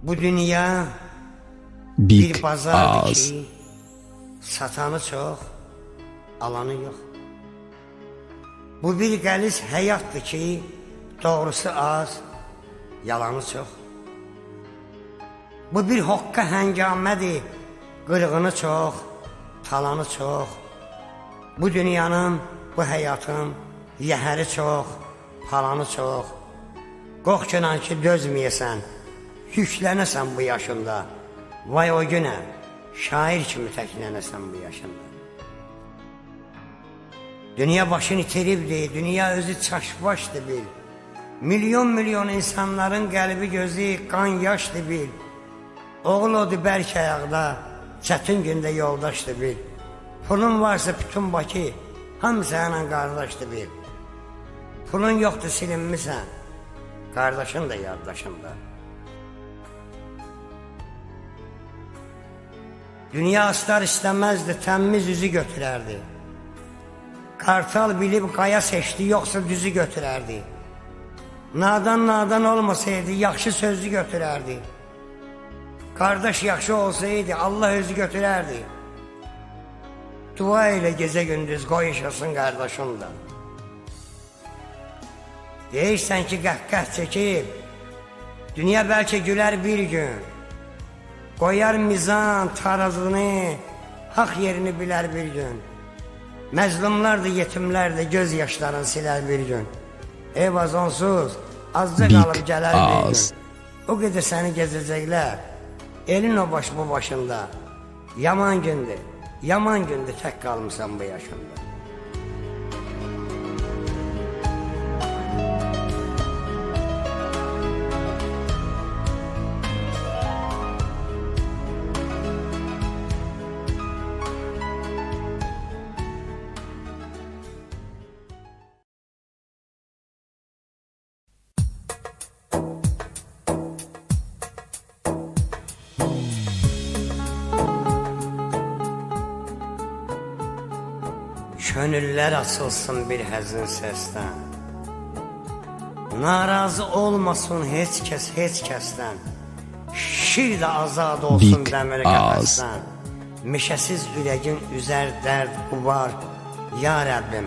Bu dünya Big bir bazardır Oz. ki satanı çox, alanı yox. Bu bir qəliz həyatdır ki doğrusu az, yalanı çox. Bu bir hoqqa həngamədir, qırğını çox, talanı çox. Bu dünyanın, bu həyatın yəhəri çox, palanı çox. Qorxunan ki dözməyəsən, yüklənəsən bu yaşında. Vay o günə, şair kimi təklənəsən bu yaşında. Dünya başını itiribdir, dünya özü çaşbaşdır bil. Milyon insanların qəlbi gözü qan yaşdır bil. Oğul odur bərk ayaqda, çətin gündə yoldaşdır bil. Pulun varsa bütün Bakı, hamısı ilə qardaşdır bil. Pulun yoxdur silinmisən, qardaşın da yaddaşın da. Dünya astar istəməzdi, təmmiz üzü götürərdi. Kartal bilib qaya seçdi, yoxsa düzü götürərdi. Nadan olmasaydı, yaxşı sözü götürərdi. Qardaş yaxşı olsaydı, Allah özü götürərdi. Dua ilə gecə gündüz qoy yaşasın qardaşın da. Deyirsən ki qəhqəh çəkib, dünya bəlkə gülər bir gün. Qoyar mizan tarazını, haq yerini bilər bir gün. Məzlumlar da, yetimlər də göz yaşlarını silər bir gün. Eyvaz onsuz, azca qalıb gələr bir gün. O qədər səni gezəcəklər, elin o baş bu başında. Yaman gündür tək qalmışsan bu yaşında. Könüller açılsın bir həzin səsdən. Narazı olmasın heç kəsdən. Şir də azad olsun dəmir qəfəsdən. Meşəsiz ürəgin üzər dərd qubar. Ya Rəbbim,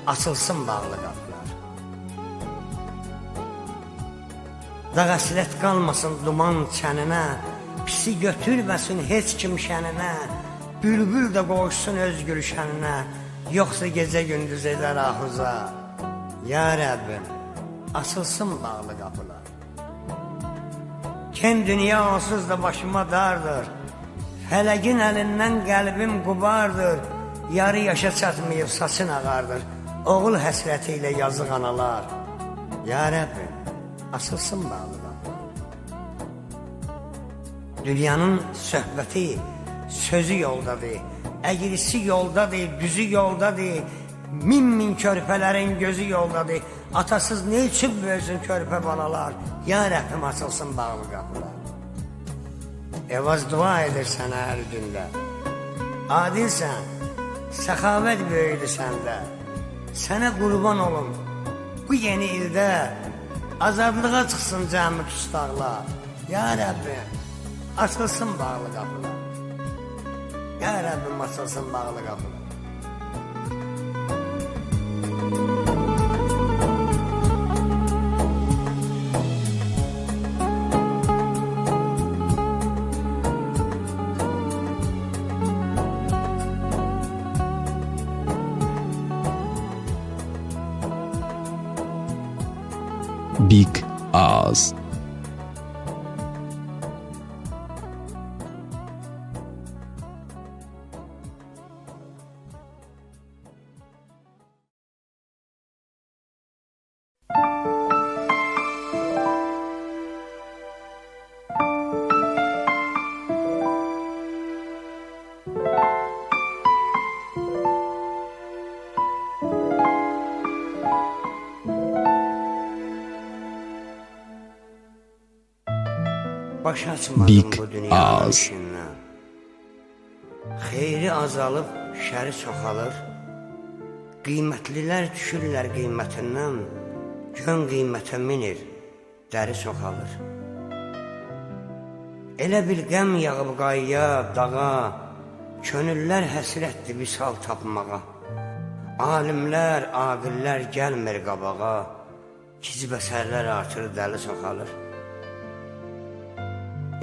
açılsın bağlı qapılar. Dağ əslət qalmasın duman çəninə. Pisi götürməsin heç kim şəninə. Bülbül də qoşsun öz gülşəninə. Yoxsa gecə gündüz edər ahuza. Ya Rəbbim, açılsın bağlı qapılar. Ken dünya onsuz da başıma dardır. Fələgin əlindən qəlbim qubardır. Yarı yaşa çatmayıb saçın ağardır. Oğul həsrəti ilə yazıq analar. Ya Rəbbim, açılsın bağlı qapılar. Dünyanın söhbəti, sözü yoldadır. Əgrisi yoldadır, düzü yoldadır. Min körpələrin gözü yoldadır. Atasız ne üçün böyüsün körpə balalar? Ya Rəbbim, açılsın bağlı qapılar. Evaz dua edir sənə hər gündə. Adilsən, səxavət böyüdü səndə. Sənə qurban olum bu yeni ildə. Azadlığa çıxsın cəmi tustaqlar. Ya Rəbbim, açılsın bağlı qapılar. Ya Rəbbim, açılsın bağlı qapılar. Big Oz. Baş açmadım Big bu dünyanın Oz. işindən. Xeyri azalıb, şəri çoxalır. Qiymətlilər düşürlər qiymətindən. Gön qiymətə minir, dəri çoxalır. Elə bil qəm yağıb qayaya, dağa, könüllər həsrətdir visal tapmağa. Alimlər, aqillər gəlmir qabağa, gizb əsərlər artır, dəli çoxalır.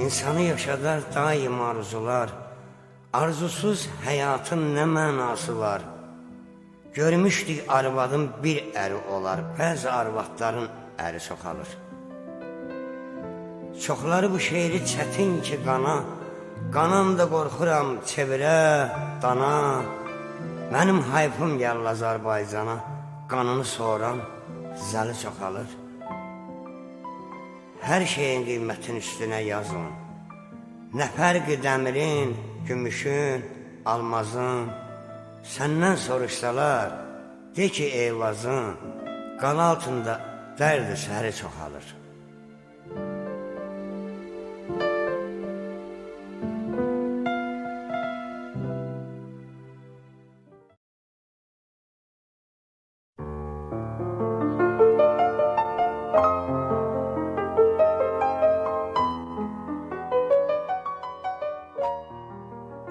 İnsanı yaşadar daim arzular, arzusuz həyatın nə mənası var? Görmüşdük arvadın bir əri olar, bəzi arvadların əri çoxalır. Çoxları bu şeiri çətin ki qana, qanan da qorxuram çevirə, dana. Mənim hayfım gəl Azərbaycana, qanını soğuram, zəli çoxalır. Hər şeyin qiymətin üstünə yazın. Nə fərqi dəmirin, gümüşün, almazın. Səndən soruşsalar, de ki eyvazın, qan altında dərdi səri çoxalır.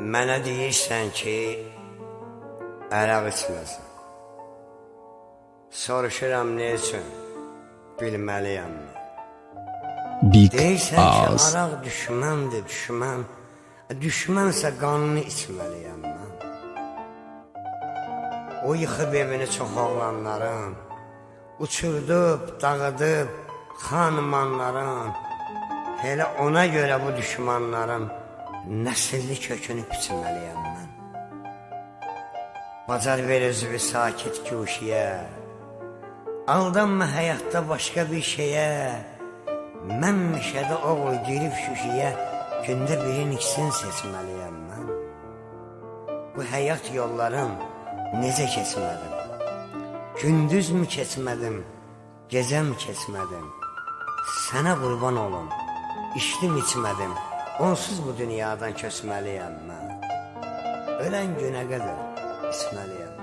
Mənə deyirsən ki, əraq içməsin. Soruşuram ne üçün, bilməliyəm mi? Big Deyirsən ki, Ağız. araq düşməndir, düşmən. Düşmənsə qanını içməliyəm mən. O yıxıb evini çox oğlanların, uçurdub, dağıdıb xanımanların. Elə ona görə bu düşmanların nəsilli kökünü biçməliyəm mən. Bacar ver özünü sakit güşiyə, aldanma həyatda başqa bir şeyə. Mən meşədə oğul girib şüşiyə, gündə birin ikisini seçməliyəm mən. Bu həyat yollarım necə keçmədim? Gündüz mü keçmədim, gecə mi keçmədim? Sənə qurban olum, içdim içmədim, onsuz bu dünyadan köçməliyəm mən. Ölən günə qədər içməliyəm.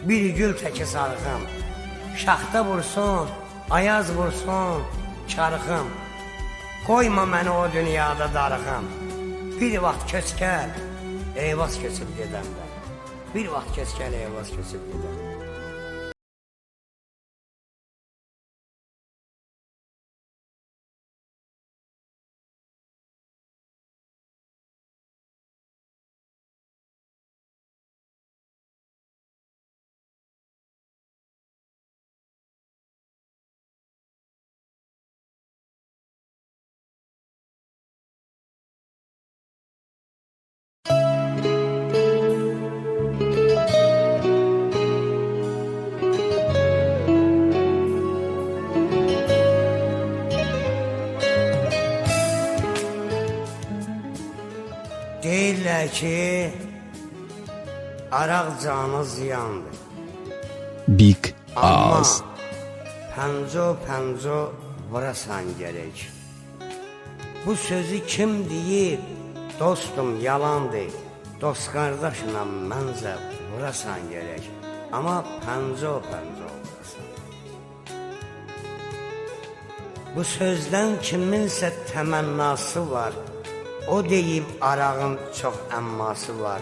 Bir gül təki sarıxım, şaxta vursun, ayaz vursun, karıxım. Qoyma məni o dünyada darıxım. Bir vaxt köçkəl, eyvaz köçüb gedəndə. Bir vaxt köçkəl, eyvaz köçüb gedəndə. ki, araq canı ziyandır. Big Amma ağız. pənco vurasan gerek. Bu sözü kim deyib, dostum yalandır. Dost qardaşla məncə vurasan gerek. Amma pənco vurasan. Bu sözdən kiminsə təmənnası var. O deyib arağın çox əmması var.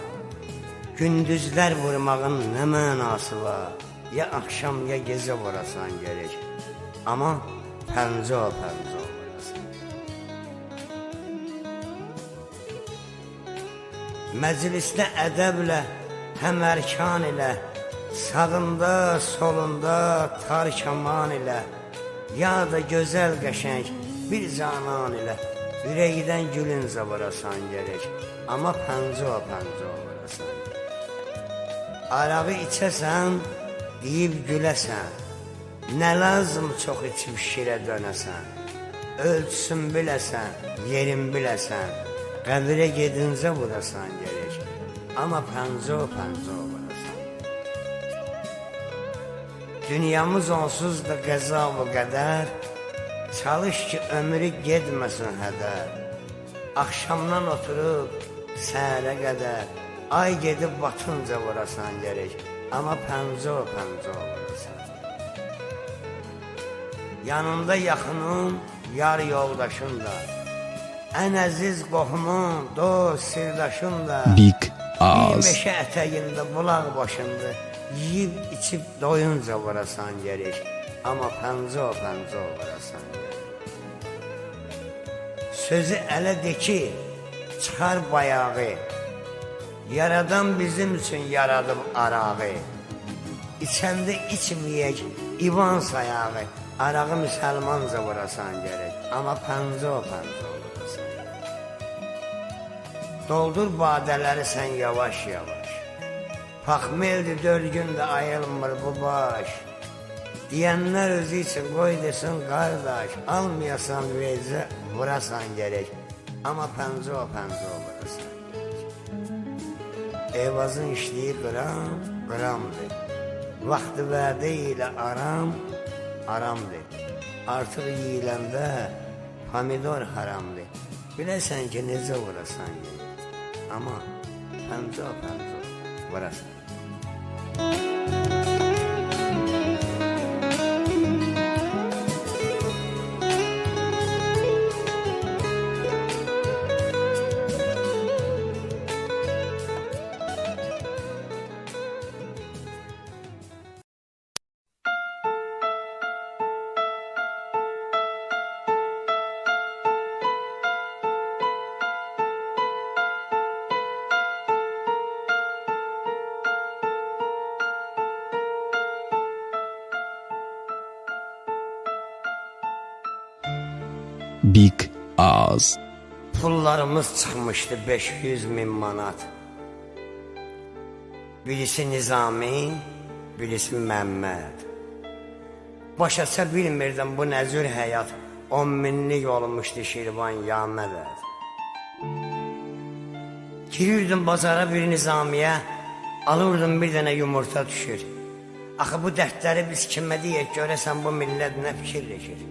Gündüzlər vurmağın nə mənası var? Ya akşam ya gecə vurasan gerek. Amma pənco vurasan. Məclisdə ədəblə, həm ərkan ilə, sağında, solunda tar kaman ilə, ya da gözəl qəşəng bir canan ilə, ürəkdən gülüncə vurasan gerek. Amma pənco vurasan. Arağı içəsən, deyib güləsən, nə lazım çox içib şirə dönəsən, ölçsün biləsən, yerin biləsən, qəbirə gedincə vurasan gerek. Amma pənco vurasan. Dünyamız onsuz da qəza və qədər, çalış ki ömrü gedməsin hədər. Axşamdan oturub səhərə qədər, ay gedib batınca vurasan gerek. Amma pənco vurasan. Yanında yaxının, yar yoldaşın da, ən əziz qohumun, dost, sirdaşın da, Big bir ağız. meşə ətəyində, bulaq başında, yiyib içib doyunca vurasan gerek. Amma pənco vurasan. Sözü ələ de ki, çıxar bayağı, yaradan bizim üçün yaradıb arağı. İçəndə içməyək, ivan sayağı, arağı müsəlmanca vurasan gerek. Amma pənco vurasan. Doldur badələri sən yavaş yavaş, paxmeldi 4 gündə ayılmır bu baş. Deyənlər özü üçün qoy desin qardaş, almayasan vecə vurasan gerek. Amma pənco vurasan. Eyvazın işliyi qıramdır. Vaxtı vədə ilə aramdır. Artıq yiyiləndə pomidor haramdır. Biləsən ki necə vurasan gerek. Amma pənco vurasan. Big ağız. Pullarımız çıxmışdı 500 min manat. Birisi Nizami, birisi Məmməd. Başaça bilmirdim bu nəzür həyat, 10 minlik olmuşdu Şirvan ya mədəd. Girirdim bazara bir Nizamiyə, alırdım bir dənə yumurta düşür. Axı bu dərdləri biz kimə deyək, görəsən bu millət nə fikirləşir?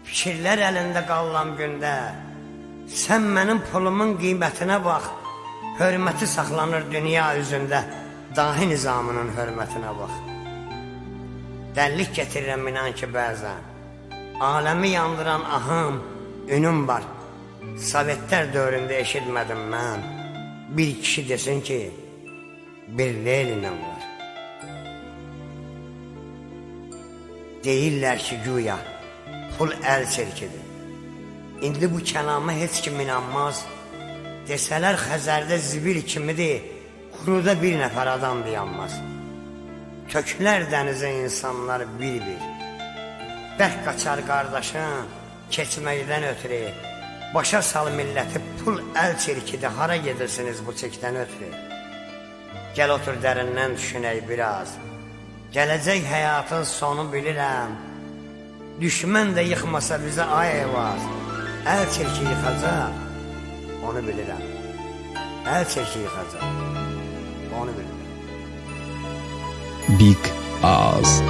Fikirlər əlində qalınan gündə, sən mənim pulumun qiymətinə bax, hörməti saxlanır dünya üzündə, dahi nizamının hörmətinə bax. Dəllik getirirəm inan ki bəzən, aləmi yandıran ahım, ünüm var. Sovetlər dövründə eşitmədim mən, bir kişi desin ki, bir Leninim var. Deyirlər ki güya, pul əl çirkidir. İndi bu kəlama heç kim inanmaz. Desələr Xəzərdə zibil kimidir, quruda bir nəfər adam dayanmaz. Töklər dənizə insanlar bir-bir. Bərk qaçar qardaşın, keçməkdən ötürü. Başa sal milləti, pul əl çirkidir, hara gedirsiniz bu çəkdən ötürü. Gəl otur dərindən düşünək biraz. Gələcək həyatın sonu bilirəm. Düşmən də yıxmasa bizə ay eyvaz, əl çirki yıxacaq, onu bilirəm. əl çəkir yıxacaq. Onu bilmir. Big ağız.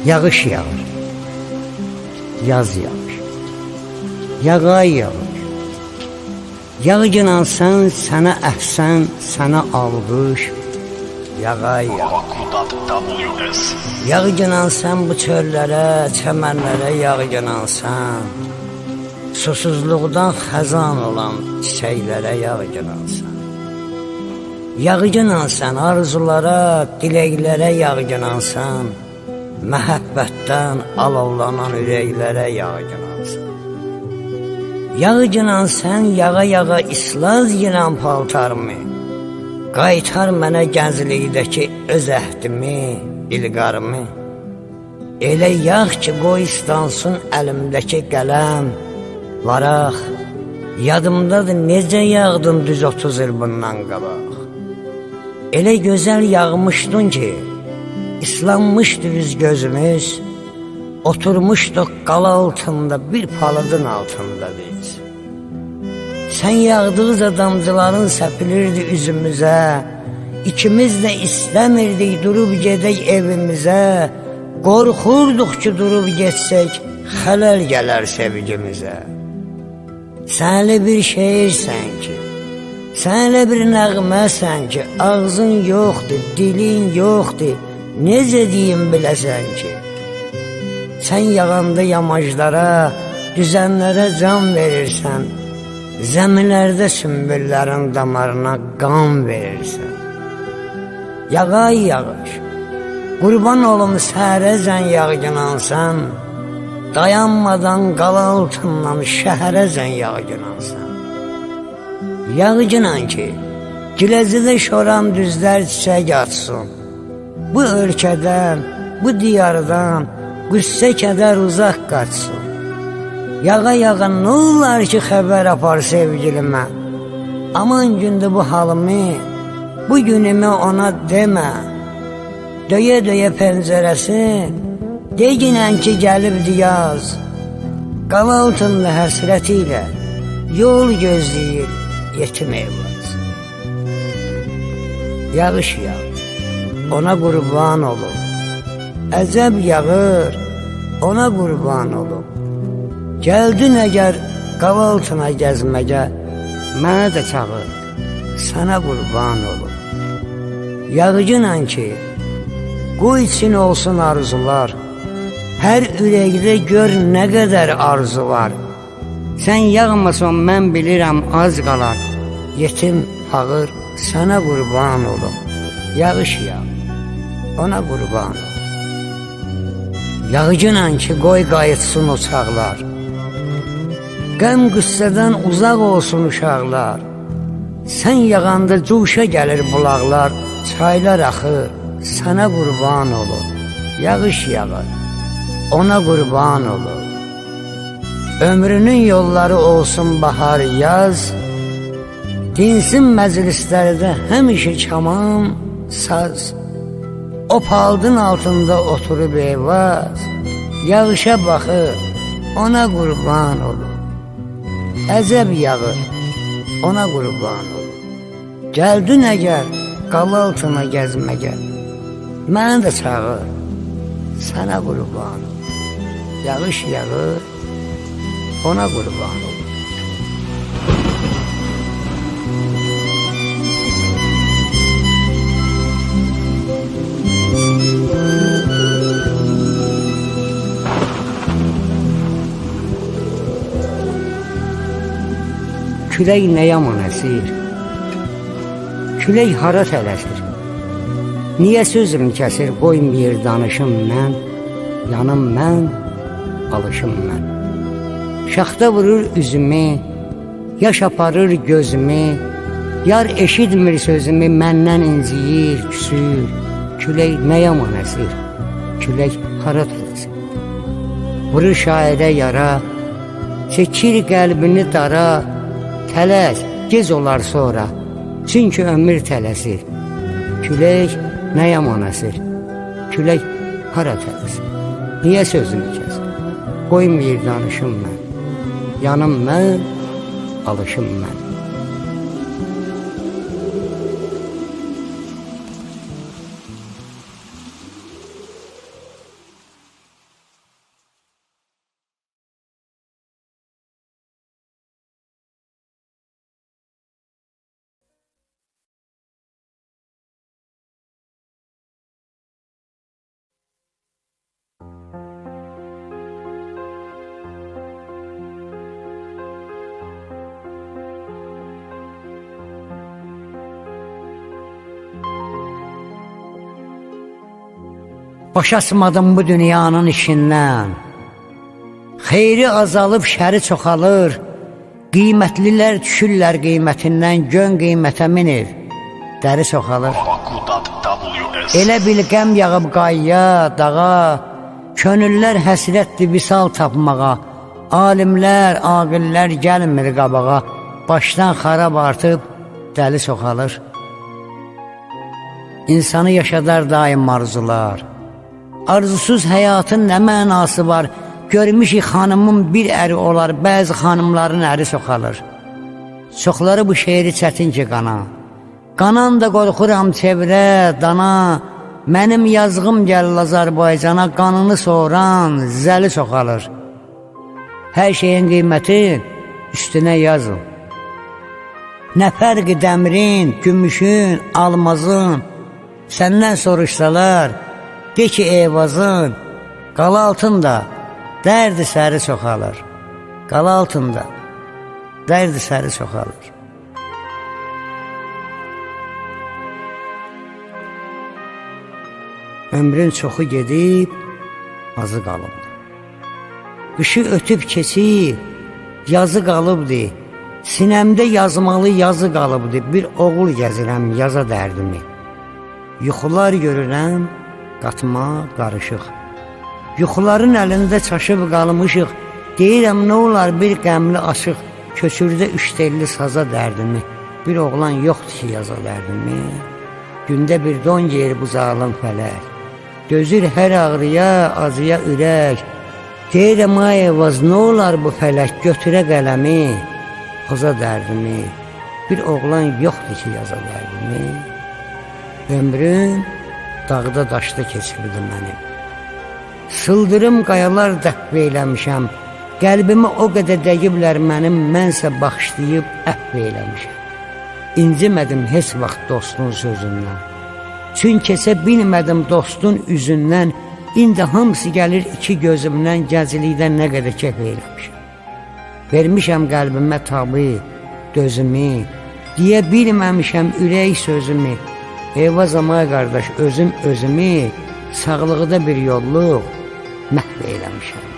Yağış yağır, yaz yağır, yağay yağır. Yağcınan sən, sənə əhsən, sənə alqış, yağay yağır. Yağcınan sən bu çöllərə, çəmənlərə yağcınan sən, susuzluqdan xəzan olan çiçəklərə yağcınan sən. Yağcınan sən arzulara, diləklərə yağcınan sən, məhəbbətdən alovlanan ürəklərə yağcınansan. Yağcınan sən yağa-yağa islaz yınan paltarımı, qaytar mənə gənclikdəki öz əhdimi, ilqarımı. Elə yağ ki qoy istansın əlimdəki qələm, varaq, yadımdadır necə yağdın düz 30 il bundan qabaq. Elə gözəl yağmışdın ki, İslanmışdı üz gözümüz, oturmuşduq qala altında bir palıdın altında biz. Sən yağdıqca damcıların səpilirdi üzümüzə, İkimiz də istəmirdik durub gedək evimizə, qorxurduq ki durub getsək, xələl gələr sevgimizə. Sənlə bir şeirsən ki, sənlə bir nəğməsən ki, ağzın yoxdur, dilin yoxdur, necə deyim biləsən ki, sən yağanda yamaclara, düzənlərə can verirsən, zəmilərdə sümbüllərin damarına qan verirsən. Yağay yağış, qurban olum səhərəcən yağcınansan, dayanmadan qala altından şəhərəcən yağcınansan. Yağcınan ki, Giləzidə şoran düzlər çiçək açsın, bu ölkədən, bu diyardan qüssə kədər uzaq qaçsın. Yağa-yağa nə olar ki xəbər apar sevgilimə, aman gündür bu halımı, bu günümü ona demə. Döyə-döyə pəncərəsi, deginən ki gəlibdi yaz, qala altında həsrəti ilə yol gözləyir yetim evlaz. Yağış yağır, ona qurban olub, əcəb yağır, ona qurban olub. Gəldin əgər qala altına gəzməgə, mənə də çağır, sənə qurban olub. Yağıcınan ki, qoy için olsun arzular, hər ürəkdə gör nə qədər arzu var. Sən yağmasan mən bilirəm az qalar, yetim fağır sənə qurban olub. Yağış yağ, ona qurban olub. Yağıcınan ki, qoy qayıtsın uçaqlar, qəm qüssədən uzaq olsun uşaqlar. Sən yağanda cuşa gəlir bulaqlar, çaylar axır, sənə qurban olur. Yağış yağır, ona qurban olur. Ömrünün yolları olsun bahar yaz, dinsin məclislərdə həmişə kaman, saz. O paldın altında oturub eyvaz, yağışa baxır, ona qurban olur. Əcəb yağır, ona qurban olur. Gəldin əgər qala altına gəzməgə, mənə də çağır, sənə qurban olur. Yağış yağır, ona qurban olur. Külək nə yaman əsir, külək hara tələsir. Niyə sözüm kəsir, qoymayır danışım mən, yanım mən, alışım mən. Şaxta vurur üzümü, yaş aparır gözümü, yar eşitmir sözümü, məndən inciyir, küsür. Külək nə yaman əsir, külək hara tələsir. Vurur şairə yara, çəkir qəlbini dara, tələs, gec olar sonra, çünki ömür tələsir. Külək nə yaman əsir, külək hara tələsir. Niyə sözünü kəsir, qoymayır danışım mən, yanım mən, alışım mən. Baş açmadım bu dünyanın işindən, xeyri azalıb şəri çoxalır, qiymətlilər düşürlər qiymətindən, gön qiymətə minir, dəri çoxalır. Elə bil qəm yağıb qayya, dağa, könüllər həsrətdir visal tapmağa, alimlər, aqillər gəlmir qabağa, başdan xarab artıb dəli çoxalır. İnsanı yaşadar daim arzular, arzusuz həyatın nə mənası var? Görmüşük xanımın bir əri olar, bəzi xanımların əri çoxalır. Çoxları bu şeiri çətin ki qana, qanan da qorxuram çevrə, dana, mənim yazğım gəl Azərbaycana, qanını soğuran zəli çoxalır. Hər şeyin qiyməti üstünə yazın. Nə fərqi dəmrin, gümüşün, almazın, səndən soruşsalar, de ki eyvazın, qala altında dərdi səri çoxalır. Qala altında dərdi səri çoxalır. Ömrün çoxu gedib, azı qalıbdır. Qışı ötüb keçib, yazı qalıbdır. Sinəmdə yazmalı yazı qalıbdır. Bir oğul gəzirəm yaza dərdimi. Yuxular görürəm, qatma, qarışıq. Yuxuların əlində çaşıb qalmışıq. Deyirəm, nə olar bir qəmli aşıq, köçürdə üç telli saza dərdimi. Bir oğlan yoxdur ki, yaza dərdimi. Gündə bir don yer bu zalım fələk. Dözür hər ağrıya, acıya ürək. Deyirəm, ay evaz, nə olar bu fələk, götürə qələmi, xoza dərdimi. Bir oğlan yoxdur ki, yaza dərdimi. Ömrüm dağda daşda keçirdi mənim. Sıldırım qayalar dəqq eyləmişəm. Qəlbimi o qədər dəqiblər mənim, mənsə baxışlayıb əhv eyləmişəm. İncimədim heç vaxt dostun sözündən. Çün keçə bilmədim dostun üzündən. İndi hamısı gəlir iki gözümdən, gəzilikdən nə qədər kef eyləmişəm. Vermişəm qəlbimə tabi, dözümü, deyə bilməmişəm ürək sözümü. Eyvaz amay qardaş, özüm özümü, sağlıqda bir yolluq məhv eyləmişəm.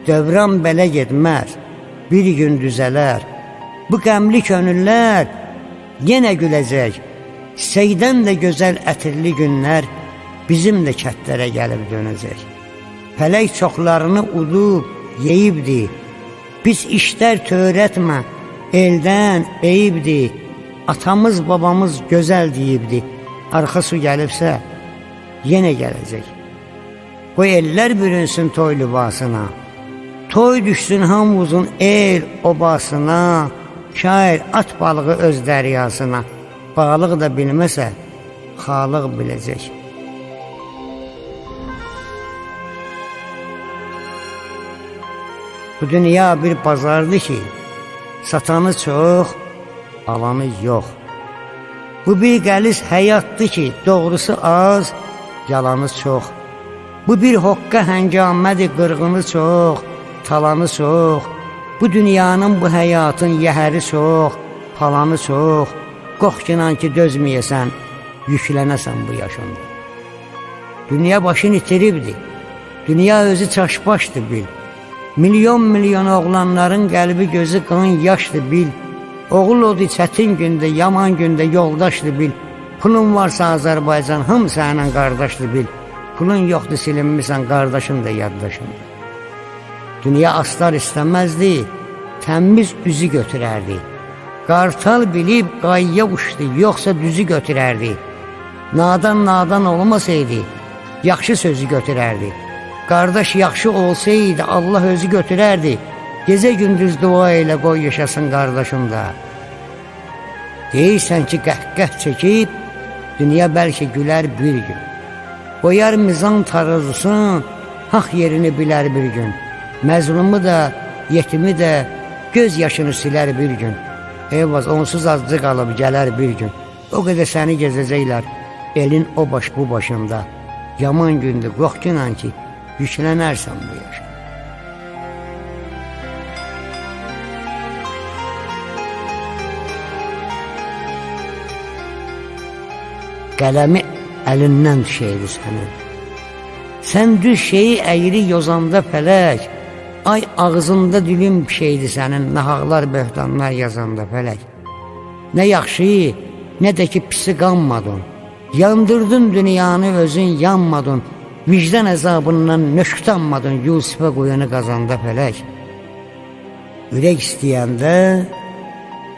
Dövran belə getməz, bir gün düzələr. Bu qəmli könüllər yenə güləcək. Çiçəkdən də gözəl ətirli günlər bizim də kətlərə gəlib dönəcək. Fələk çoxlarını udub, yeyibdi. Pis işlər törətmə, eldən eyibdi. Atamız, babamız gözəl deyibdi. Arxa su gəlibsə, yenə gələcək. Qoy ellər bürünsün toy libasına. Toy düşsün hamımızın el obasına, şair at balığı öz dəryasına, balıq da bilməsə, xalıq biləcək. Bu dünya bir bazardır ki, satanı çox, alanı yox. Bu bir qəliz həyatdır ki, doğrusu az, yalanı çox. Bu bir hoqqa həngamədir, qırğını çox, talanı çox. Bu dünyanın, bu həyatın yəhəri çox, palanı çox. Qorxkinan ki, dözməyəsən, yüklənəsən bu yaşında. Dünya başını itiribdir, dünya özü çaşbaşdır bil. Milyon oğlanların qəlbi gözü qan yaşdır bil. Oğul odu çətin gündə, yaman gündə yoldaşdır bil. Pulun varsa Azərbaycan, hım sənin qardaşdır bil. Pulun yoxdur, silinmirsən, qardaşın da yaddaşındır. Dünya aslar istəməzdi, təmiz üzü götürərdi. Qartal bilib qayya uçdu, yoxsa düzü götürərdi. Nadan olmasaydı, yaxşı sözü götürərdi. Qardaş yaxşı olsaydı, Allah özü götürərdi. Gecə gündüz dua ilə qoy yaşasın qardaşım da. Deyirsən ki, qəhqəh çəkib, dünya bəlkə gülər bir gün. Qoyar mizan tarızısın, haq yerini bilər bir gün. Məzlumu da, yetimi də, göz yaşını silər bir gün. Eyvaz, onsuz azcı qalıb gələr bir gün. O qədər səni gezəcəklər, elin o baş bu başında. Yaman gündür, qorxkinan ki, yüklənərsən bu yaşa. Qələmi əlindən düşəydi sənin. Sən düz şeyi əyri yozanda fələk, ay ağzında dilin pişəydi sənin, nahaqlar, böhtanlar yazanda fələk. Nə yaxşı, nə də ki pisi qanmadın. Yandırdın dünyanı, özün yanmadın. Vicdan əzabından nöşktanmadın, Yusifə qoyanı qazanda fələk. Ürək istəyəndə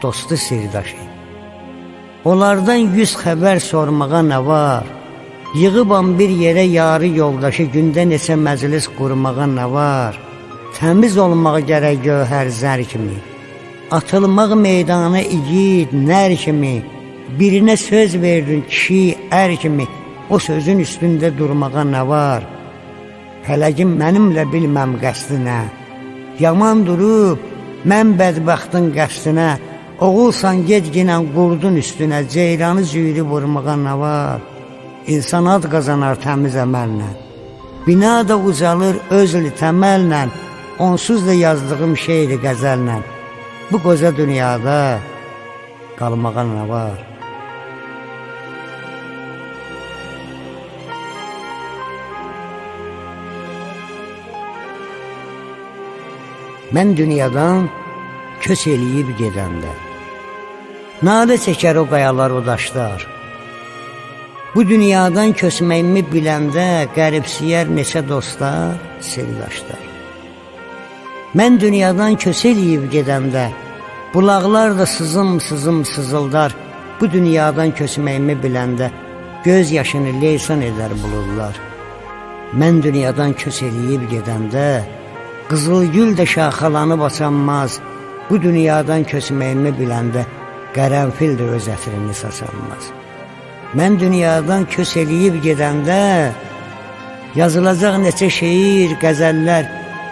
dostu sirdaşı. Onlardan 100 xəbər sormağa nə var? Yığıbam bir yerə yarı yoldaşı, gündə neçə məclis qurmağa nə var? Təmiz olmağa gərək gövhər zər kimi, atılmaq meydanı igid nər kimi. Birinə söz verdin kişi ər kimi, o sözün üstündə durmağa nə var? Fələgim mənimlə bilməm qəsdinə, yaman durub mən bədbəxtin qəsdinə. Oğulsan gedginən qurdun üstünə, ceyranı züyri vurmağa nə var? İnsan ad qazanar təmiz əməllə, bina da ucalır özlü təməllə. Onsuz da yazdığım şeiri qəzəllə, bu qoca dünyada qalmağa nə var? Mən dünyadan köç eləyib gedəndə, nadə çəkər o qayalar, o daşlar. Bu dünyadan köçməyimi biləndə, qəribsiyər neçə dostlar, sirdaşlar. Mən dünyadan köç eləyib gedəndə, bulaqlar da sızım sızıldar. Bu dünyadan köçməyimi biləndə, göz yaşını leysan edər buludlar. Mən dünyadan köç eləyib gedəndə, qızıl gül də şaxalanıb açanmaz. Bu dünyadan köçməyimi biləndə, qərənfil də öz ətrini saçanmaz. Mən dünyadan köç eləyib gedəndə, yazılacaq neçə şeir, qəzəllər.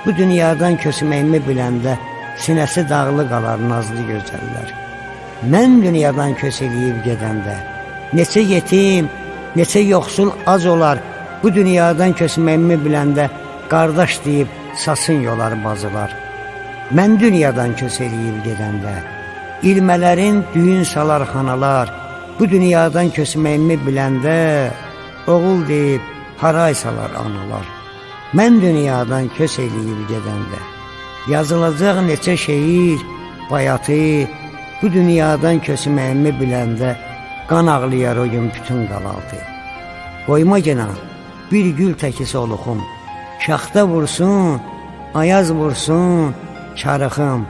Bu dünyadan köçməyimi biləndə, sinəsi dağlı qalar nazlı gözəllər. Mən dünyadan köç eləyib gedəndə, neçə yetim, neçə yoxsul az olar. Bu dünyadan köçməyimi biləndə, qardaş deyib sasın yolar bazılar. Mən dünyadan köç eləyib gedəndə, ilmələrin düyün salar xanalar. Bu dünyadan köçməyimi biləndə, oğul deyib haray salar analar. Mən dünyadan köç eləyib gedəndə, yazılacaq neçə şeir, bayatı. Bu dünyadan köçməyimi biləndə, qan ağlayar o gün bütün qalaltı. Qoyma genan, bir gül təki soluxum, şaxta vursun, ayaz vursun, çarıxım.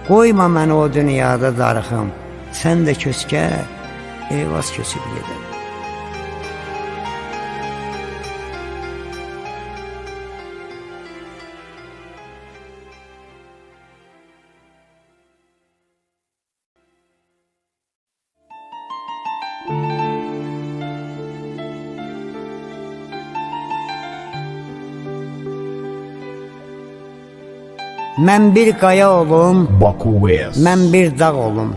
Qoyma məni o dünyada darıxım, sən də köçkə, eyvaz köçüb gedəm. Mən bir qaya olum, Baku West. mən bir dağ olum.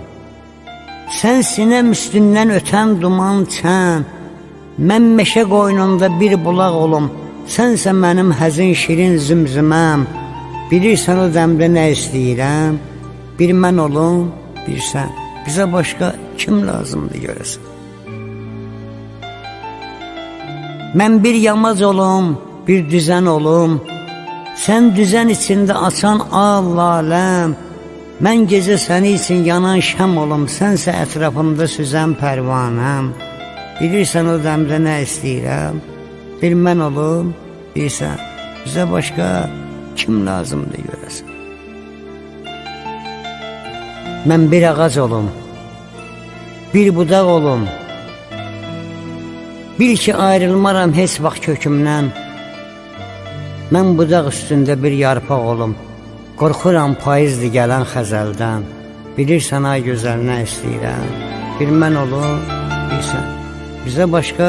Sən sinəm üstündən ötən duman çən, mən meşə qoynunda bir bulaq olum. Sənsə mənim həzin şirin zümzüməm. Bilirsən o dəmdə nə istəyirəm? Bir mən olum, bir sən. Bizə başqa kim lazımdır görəsən? Mən bir yamaz olum, bir düzən olum. Sən düzən içində açan al-laləm. Mən gecə səni üçün yanan şəm olum. Sənsə ətrafımda süzən pərvanəm. Bilirsən o dəmdə nə istəyirəm? Bir mən olum, bir sən. Bizə başqa kim lazımdır görəsən? Mən bir ağac olum, bir budaq olum. Bil ki ayrılmaram heç vaxt kökümdən. Mən budaq üstündə bir yarpaq olum. Qorxuram payızdır gələn xəzəldən. Bilirsən ay gözəl nə istəyirəm? Bir mən olum, bir sən. Bizə başqa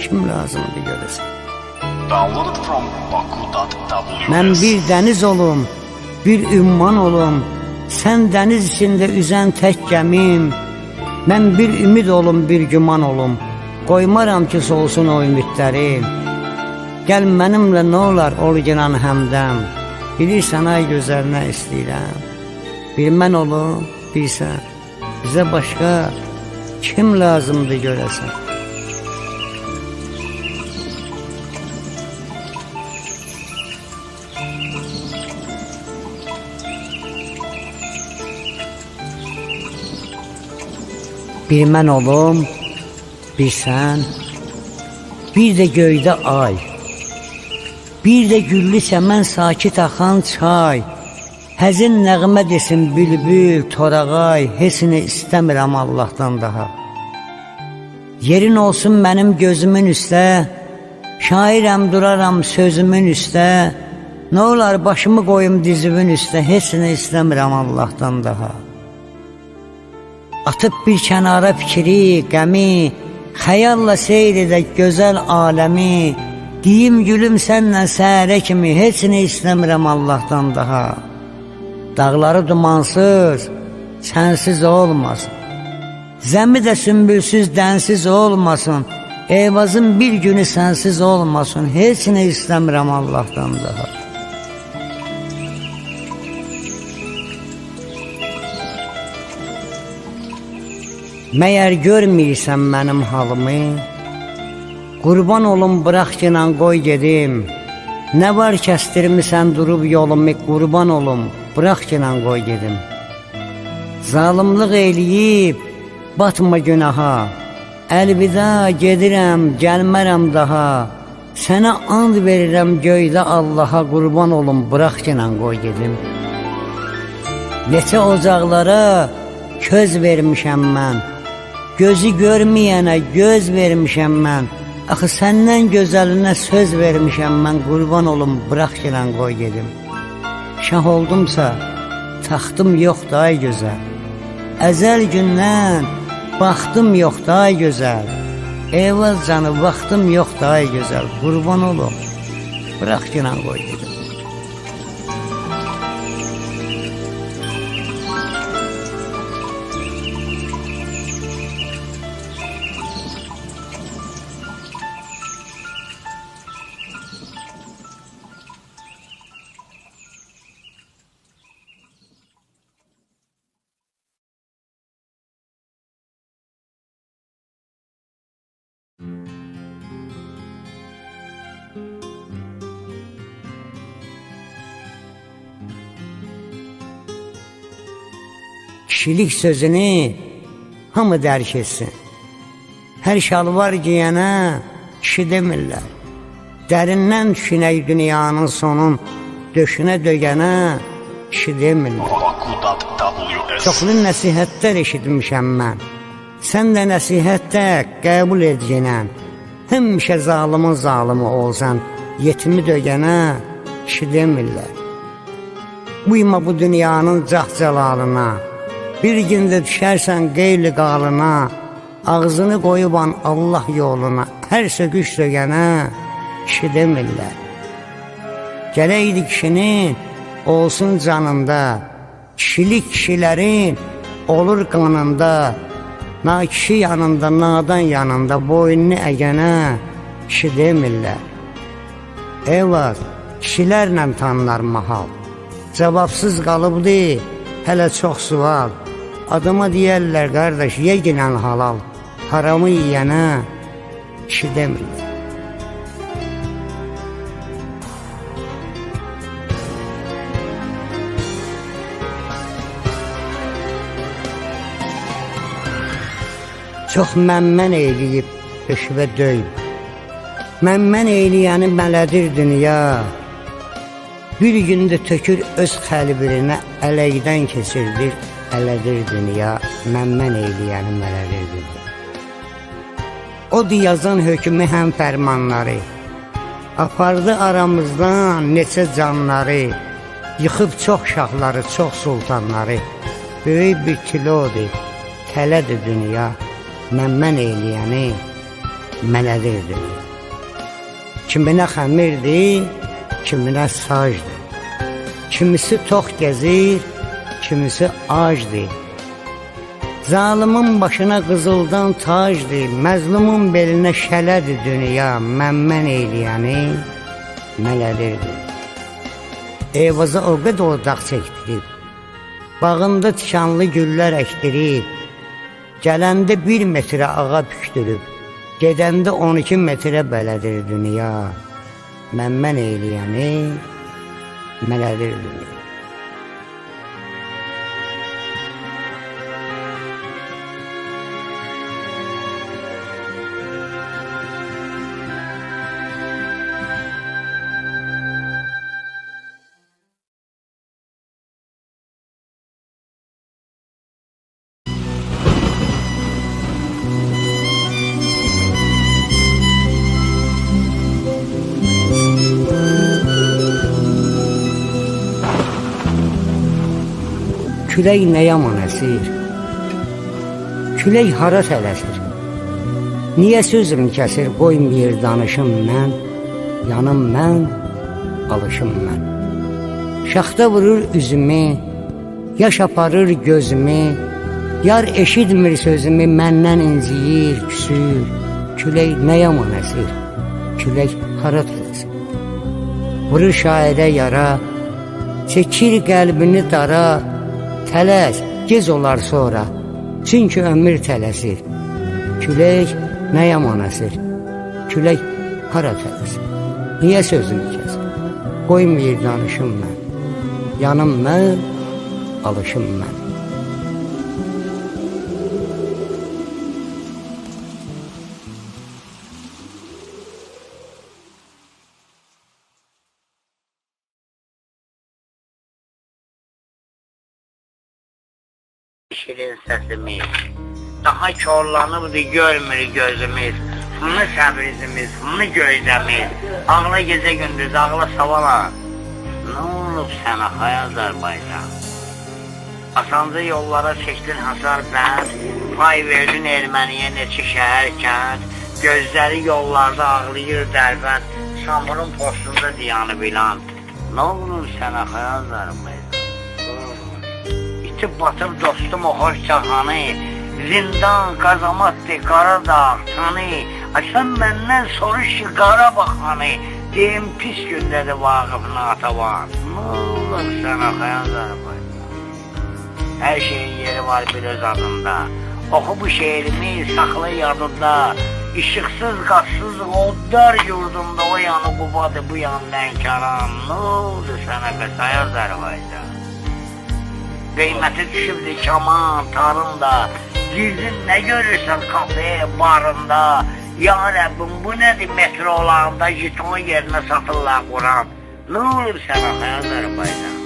kim lazımdır görəsən? Downloaded from baku.ws. Mən bir dəniz olum, bir ümman olum. Sən dəniz içində üzən tək gəmim. Mən bir ümid olum, bir güman olum. Qoymaram ki solsun o ümidlərim. Gəl mənimlə nə olar ol ginan həmdəm. Bilirsən ay gözəl nə istəyirəm? Bir mən olum, bir sən. Bizə başqa kim lazımdır görəsən? Bir mən olum, bir sən, bir də göydə ay, bir də güllü səmən sakit axan çay, həzin nəğmə desin bülbül, torağay, hesini istəmirəm Allahdan daha. Yerin olsun mənim gözümün üstə, şairəm duraram sözümün üstə, nə olar başımı qoyum dizimin üstə, hesini istəmirəm Allahdan daha. Atıb bir kənara fikri, qəmi, xəyalla seyr edək gözəl aləmi, deyim gülüm sənlə səhərə kimi, heç nə istəmirəm Allahdan daha. Dağları dumansız, sənsiz olmasın, zəmi də sümbülsüz, dənsiz olmasın, Eyvazın bir günü sənsiz olmasın, heç nə istəmirəm Allahdan daha. Məyər görməyirsən mənim halımı? Qurban olum bırax ginan qoy gedim. Nə var kəstirmisən durub yolumu? Qurban olum bırax ginan qoy gedim. Zalımlıq eyləyib batma günaha, əlvida gedirəm gəlmərəm daha. Sənə and verirəm göydə Allaha, qurban olum bırax ginan qoy gedim. Neçə ocaqlara köz vermişəm mən, gözü görməyənə göz vermişəm mən. Axı səndən gözəlinə söz vermişəm mən, qurban olum bırax ginan qoy gedim. Şah oldumsa taxtım yoxdur ay gözəl, əzəl gündən baxdım yoxdur ay gözəl. Eyvaz canı vaxtım yoxdur ay gözəl, qurban olum bırax ginan qoy gedim. Kişilik sözünü hamı dərk etsin. Hər şalvar giyənə kişi demirlər. Dərindən düşünək dünyanın sonun, döşünə dögənə kişi demirlər. baku.ws. Çoxlu nəsihətlər eşitmişəm mən. Sən də nəsihətdə qəbul edginən. Həmişə zalımın zalımı olsan, yetimi dögənə kişi demirlər. Uyma bu dünyanın cah-cəlalına, bir gündə düşərsən qeyli qalına, ağzını qoyuban Allah yoluna, hər söküş dögənə kişi demirlər. Gələydi kişinin olsun canında, kişilik kişilerin olur qanında, na kişi yanında, nadan yanında, boynunu əgənə kişi demirlər. Eyvaz, kişilərlə tanınar mahal, cavabsız qalıbdı, hələ çox sual. Adama deyərlər, qardaş, ye ginən halal, haramı yiyənə kişi demirlər. Çox məmmən eyləyib, höşvə döyüb. Məmmən eyləyəni mələdir dünya. Bir gündə tökür öz xəlbirinə, ələkdən keçirdir, ələdir dünya. Məmmən eyləyəni mələdir dünya. Odur yazan hökmü həm fərmanları, apardı aramızdan neçə canları, yıxıb çox şahları, çox sultanları. Böyük bir kilodur, tələdir dünya. Məmmən eyləyəni mələdir dünya. Kiminə xəmirdir, kiminə sacdır. Kimisi tox gəzir, kimisi acdır. Zalimin başına qızıldan tacdır, məzlumun belinə şələdir dünya. Məmmən eyləyəni mələdir dünya. Eyvaza o qədər odaq çəkdirib, bağında tikanlı güllər əkdirib, gələndə 1 metrə ağa pükdürüb, gedəndə 12 metrə belədir dünya. Məmmən eyləyəni mələdir dünya. Külək nə yaman əsir, külək hara tələsir. Niyə sözüm kəsir, qoymayır danışım mən, yanım mən, alışım mən. Şaxta vurur üzümü, yaş aparır gözümü, yar eşitmir sözümü, məndən inciyir, küsür. Külək nə yaman əsir, külək hara tələsir. Vurur şairə yara, çəkir qəlbini dara, tələs, gec olar sonra, çünki ömür tələsir. Külək nə yaman əsir, külək hara tələsir. Niyə sözümü kəsir, qoymayır danışım mən, yanım mən, alışım mən. Şirin səsimiz, daha korlanıbdır görmür gözümüz, fını səbrizimiz, fını gözləmiz, ağla gecə gündüz, ağla savala. Nə olub sənə hay Azərbaycan? Asancı yollara çəkdin hasar bənd, pay verdin erməniyə neçə şəhər kənd, gözləri yollarda ağlayır dərbənd, Samurun postunda diyanı bilan. Nə olub sənə hay Azərbaycan? İtib batıb dostum o xoş cahanı, zindan, qazamatdır, Qaradağ, tanı. Sən məndən soruş ki, Qarabaxanı, deyim pis gündədir Vaqıfın atavan. Nə olur sənə Azərbaycan? Hər şeyin yeri var bir öz adında. Oxu bu şeirimi, saxla yadında. İşıqsız, qazsız, oddar yurdunda, o yanı Qubadır, bu yanı Lənkəran. Nə oldu sənə Azərbaycan? Qiyməti düşübdür kaman, tarında, girdin nə görürsən kafe, barında. Ya Rəbbim, bu nədir metrolarında, jiton yerinə satırlar Quran. Nə olur sənə Azərbaycan?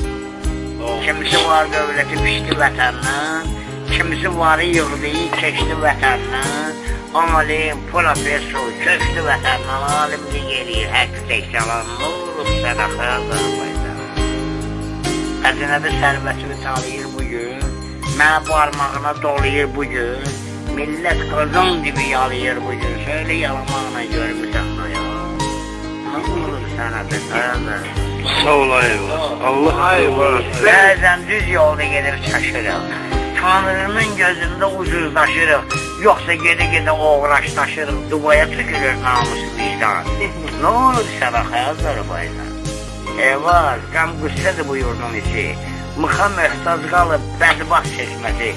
Kimisi var dövləti pişdi vətəndən, kimisi varı yığdı, keçdi vətəndən. Alim, profesor, köçdü vətəndən, alimlik eləyir, həkk təkcəlan. Nə olur sənə Azərbaycan? Xəzinədə sərvətini tanıyır bugün, mənə barmağına dolayır bugün, millət qazan dibi yalayır bugün, söylə yalamağına görmüsən ya. Nə olur sənə Azərbaycan? Sağ ol eyvallah. Allah eyvallah. Bəzən düz yolda gedib çaşırıq. Tanrının gözündə ucuzlaşırıq. Yoxsa gedə-gedə uğraşlaşırıq. Dubaya tükürür namus vicdan. Nə olur sənə xəyalları bayla? Eyvaz, qəm qüssədir bu yurdun içi. Mıxa möhtac qalıb bədbaxt çeşməsi.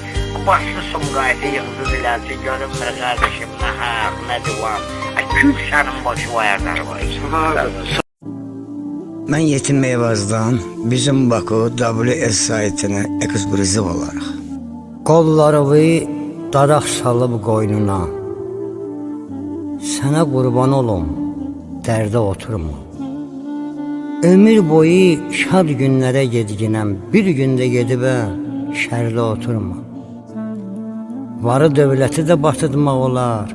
Başlı sumqayıtı yığdı dilənçi. Görünmür qardeşim nə haq, nə divan. Kül sənin başı vayarları var. Mən Yetim Meyvaz'dan bizim Baku WS saytına ekskluziv olaraq qollarımı daraq salıb qoynuna, sənə qurban olum, dərdə oturma. Ömür boyu şad günlərə gedginəm, bir gündə gedibə şərdə oturma. Varı dövləti də batırmaq olar,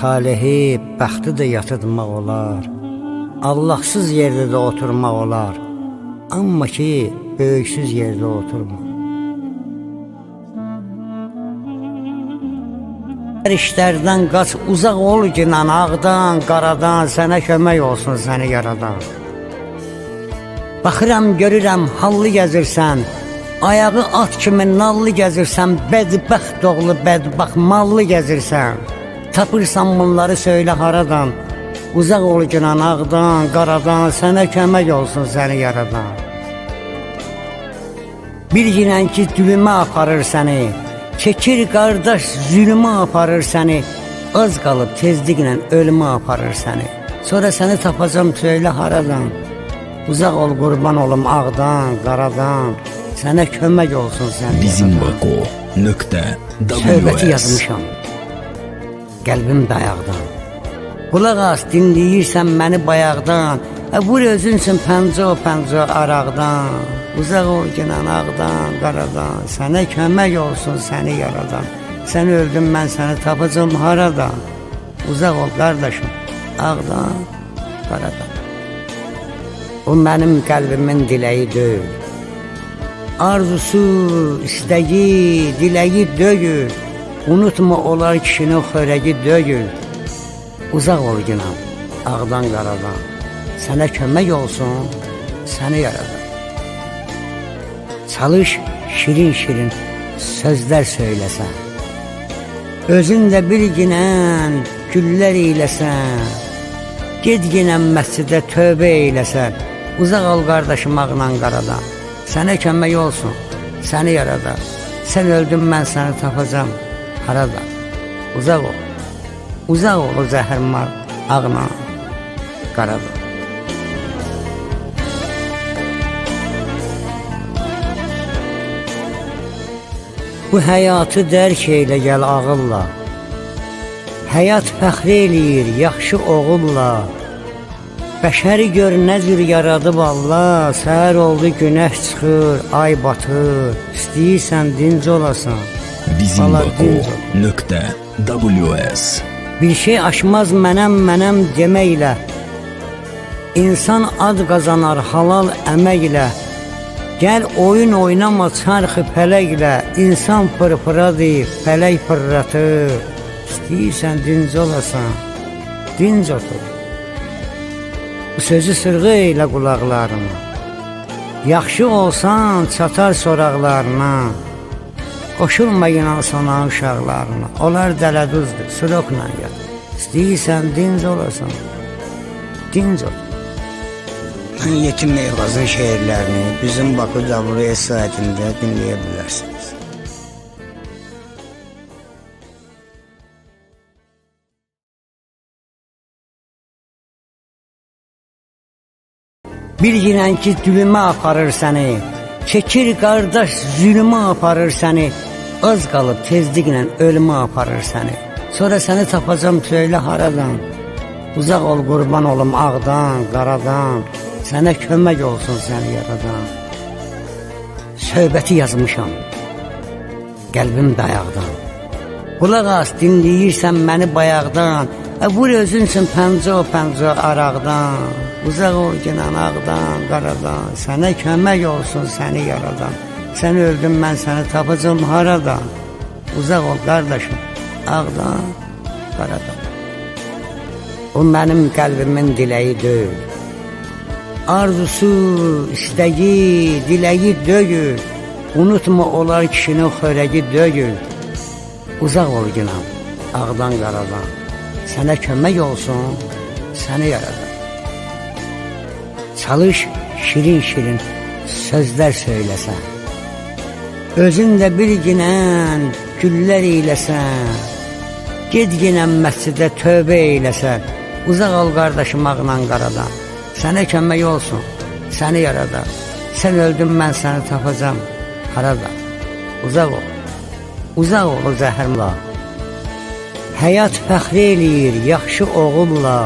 talehi, bəxti də yatırmaq olar. Allahsız yerdə də oturmaq olar, amma ki, böyüksüz yerdə oturma. Hər işlərdən qaç, uzaq ol ginan, ağdan, qaradan, sənə kömək olsun səni yaradan. Baxıram, görürəm, hallı gəzirsən, ayağı at kimi nallı gəzirsən, bədbəxt oğlu, bədbaxt mallı gəzirsən. Tapırsan bunları söylə haradan, uzaq ol ginan, ağdan, qaradan, sənə kömək olsun səni yaradan. Bir ginən ki, dülümə aparır səni, çəkir qardaş, zülümə aparır səni, az qalıb tezliklə ölümə aparır səni. Sonra səni tapacam söylə haradan, uzaq ol qurban olum ağdan, qaradan, sənə kömək olsun səni Bizim yaradan. Baku.WS Söhbəti yazmışam, qəlbim dayaqdan. Qulaq as, dinləyirsən məni bayaqdan, vur özünsün pəncə araqdan. Uzaq ol ginan ağdan, qaradan, sənə kömək olsun səni yaradan. Sən öldün, mən səni tapacam haradan. Uzaq ol qardaşım, ağdan, qaradan. O mənim qəlbimin diləyi deyil, arzusu, istəyi, diləyi deyil. Unutma olar kişinin xörəyi deyil. Uzaq ol ginan, ağdan, qaradan, sənə kömək olsun səni yaradan. Çalış şirin-şirin sözlər söyləsən, özün də bir ginən güllər eyləsən, ged ginən məscidə tövbə eyləsən. Uzaq ol qardaşım ağdan, qaradan, sənə kömək olsun səni yaradan. Sən öldün, mən səni tapacam haradan. Uzaq ol, uzaq ol o zəhərmar ağdan, qaradan. Bu həyatı dərk eylə gəl ağılla, həyat fəxr eləyir yaxşı oğulla. Bəşəri gör nə cür yaradıb Allah, səhər oldu günəş çıxır, ay batır. İstəyirsən dinc olasan, Bizim bala dinc ol. Baku.WS Bir şey aşmaz mənəm deməklə, İnsan ad qazanar halal əməklə. Gəl oyun oynama çarxı pələklə, İnsan pırpıradır, pələk pırratır. İstəyirsən dinc olasan, dinc otur. Bu sözü sırğı eylə qulaqlarına, yaxşı olsan çatar soraqlarına. Qoşulma inan sana uşaqlarına, onlar dələduzdur, sürokla yat. İstəyirsən dinc olasan, dinc otur. Mən Yetim Meyvaz'ın şeirlərini bizim Baku WS saytında dinləyə bilərsiniz. Bir ginən ki, dülümə aparır səni, çəkir qardaş, zülümə aparır səni. Az qalıb tezliklə ölümə aparır səni. Sonra səni tapacam söylə haradan, uzaq ol qurban olum ağdan, qaradan, sənə kömək olsun səni yaradan. Söhbəti yazmışam, qəlbim dayaqdan. Qulaq as, dinləyirsən məni bayaqdan, vur özünsün pəncə araqdan. Uzaq ol ginan ağdan, qaradan, sənə kömək olsun səni yaradan. Sən öldün, mən səni tapacam haradan. Uzaq ol qardaşım, ağdan, qaradan. O mənim qəlbimin diləyi deyil, Arzusu, istəyi, diləyi döyür. Unutma olar kişinin xörəyi döyür. Uzaq ol günah, ağdan qaradan. Sənə kömək olsun, səni yaradan. Çalış şirin-şirin sözlər söyləsən. Özün də bir günən güllər eyləsən. Ged ginən məscidə tövbə eyləsən. Uzaq ol qardaşım ağdan qaradan. Sənə kömək olsun, səni yaradan. Sən öldün, mən səni tapacam. Harada? Uzaq ol. Uzaq ol o zəhərla. Həyat fəxr eləyir yaxşı oğulla.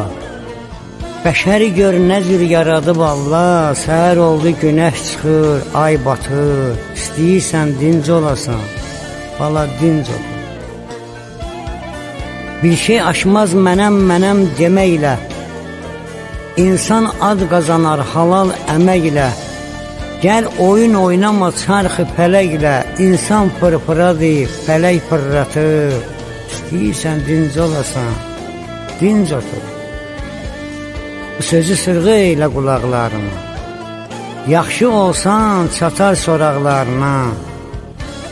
Bəşəri gör nə cür yaradıb Allah. Səhər oldu, günəş çıxır, ay batır. İstəyirsən dinc olasan, bala dinc ol. Bir şey aşmaz mənəm deməklə. İnsan ad qazanar halal əməklə. Gəl oyun oynama çarxı pələklə. İnsan pırpıradır, pələk pırratır. İstəyirsən dinc olasan, dinc otur. Bu sözü sırğı eylə qulaqlarına. Yaxşı olsan çatar soraqlarına.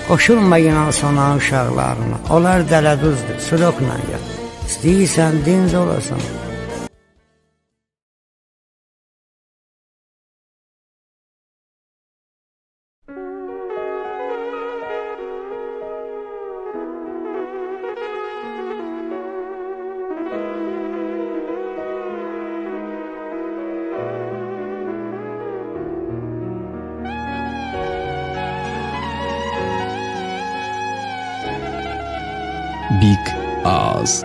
Qoşulma inan sona uşaqlarına. Onlar dələduzdur, sürokla yat. İstəyirsən dinc olasan. Big Az.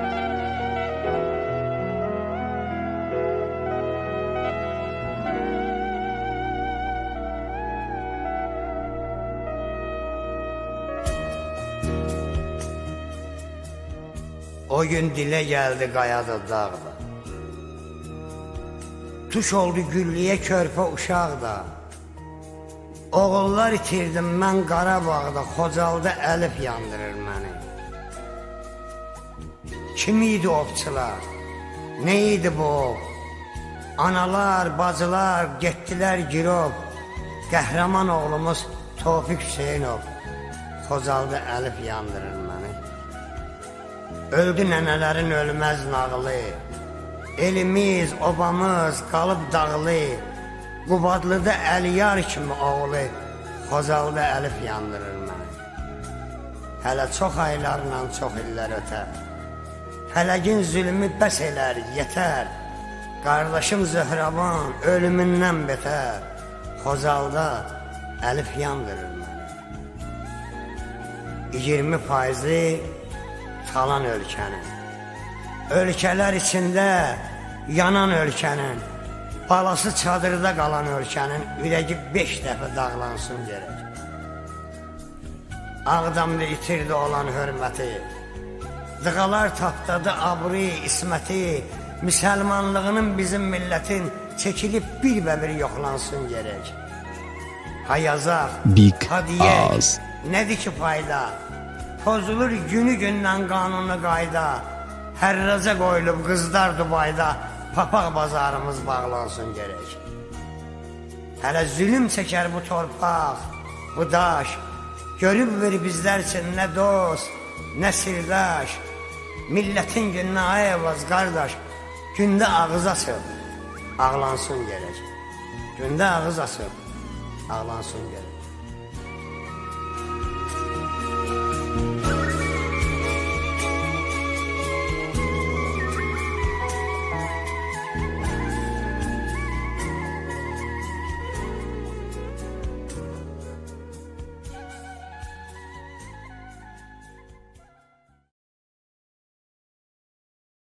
O gün dilə gəldi qayada dağda. Tuş oldu güllüyə körpə uşaqda. Oğullar itirdim mən Qarabağda. Xocalda əlif yandırır məni. Kim idi ovçular? Ne idi bu? Analar, bacılar getdilər girov. Qəhrəman oğlumuz Tofiq Hüseynov. Xocalda əlif yandırır məni. Öldü nənələrin ölməz nağılı. Elimiz, obamız qalıb dağılı. Qubadlıda Əliyar kimi oğlu. Xocalda əlif yandırır məni. Hələ çox aylarla çox illər ötər. Fələgin zülmü bəs elər, yetər. Qardaşım Zöhrəvan ölümündən betər. Xocalda əlif yandırır məni. 20% talan ölkənin. Ölkələr içində yanan ölkənin. Balası çadırda qalan ölkənin. Ürəyi 5 dəfə dağlansın gerək. Ağdamda itirdi olan hörməti. Dığalar tapdadı abri, isməti. Müsəlmanlığının bizim millətin çəkilib bir və bir yoxlansın gerək. Ha yazaq, Big ha deyək, Az. nədir ki fayda? Pozulur günü gündən qanunu qayda. Hərraca qoyulub qızlar Dubayda. Papaq bazarımız bağlansın gerək. Hələ zülüm çəkər bu torpaq, bu daş. Görüb ver bizlər üçün nə dost, nə sirdaş. Millətin gününə ayevaz qardaş. Gündə ağız açıb, ağlansın gerək. Gündə ağız açıb, ağlansın gerək.